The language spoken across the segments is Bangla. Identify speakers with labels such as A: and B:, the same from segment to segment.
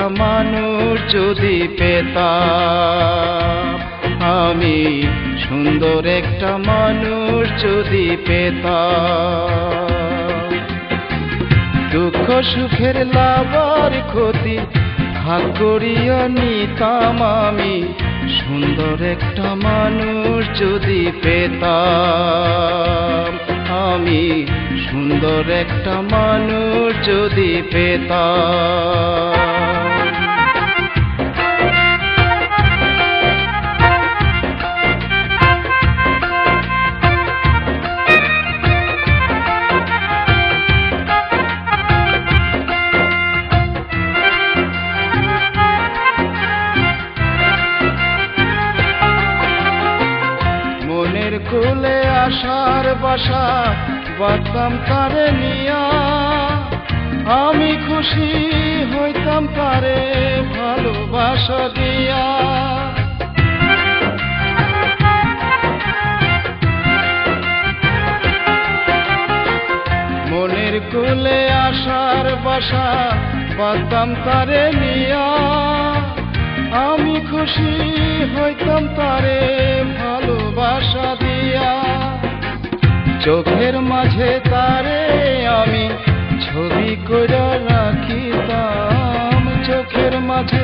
A: একটা মানুষ যদি পেতাম, আমি সুন্দর একটা মানুষ যদি পেতাম। দুঃখ সুখের লাভ আর ক্ষতি ভাগ করিয়া নিতাম, আমি সুন্দর একটা মানুষ যদি পেতাম, আমি সুন্দর একটা মানুষ যদি পেতাম। মনের কুলে আশার বাসা বাঁধতাম তারে নিয়া, আমি খুশি হইতাম তারে ভালোবাসা দিয়া। মনের কুলে আশার বাসা বাঁধতাম তারে নিয়া, আমি খুশি হইতাম তারে ভালোবাসা দিয়া। চোখের মাঝে তারে আমি ছবি করে রাখিতাম, চোখের মাঝে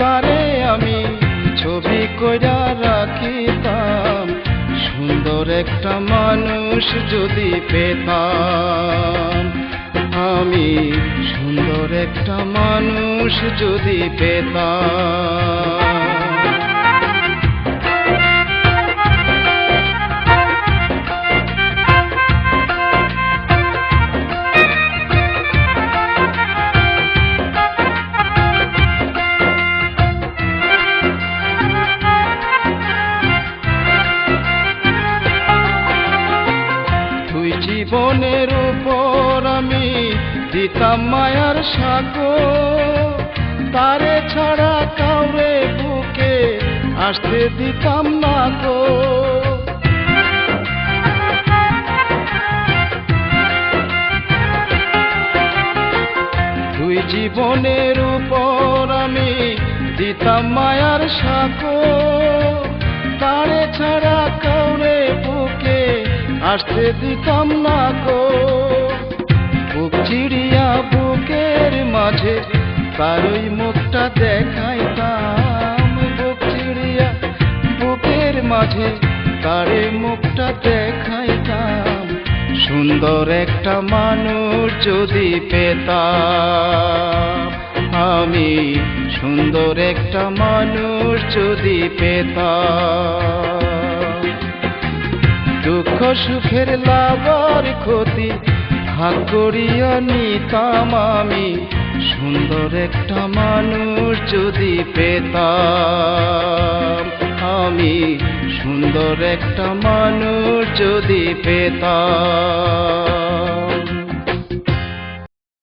A: তারে আমি ছবি করে রাখিতাম। সুন্দর একটা মানুষ যদি পেতাম, আমি সুন্দর একটা মানুষ যদি পেতাম। জীবনের উপর আমি দিতাম মায়ার সাগর, তারে ছাড়া কাউরে বুকে আসতে দিতাম না গো। দুই জীবনের উপর আমি দিতাম মায়ার সাগর, তারে ছাড়া কাউরে বুকে আসতে দিতাম না গো। বুক চিড়িয়া বুকের মাঝে তারই মুখটা দেখাইতাম, বুক চিড়িয়া বুকের মাঝে তারে মুখটা দেখাইতাম। সুন্দর একটা মানুষ যদি পেতাম, আমি সুন্দর একটা মানুষ যদি পেতাম। দুঃখ সুখের লাভ আর ক্ষতি ভাগ করিয়া নিতাম, আমি সুন্দর একটা মানুষ যদি পেতাম, আমি সুন্দর একটা মানুষ যদি পেতাম।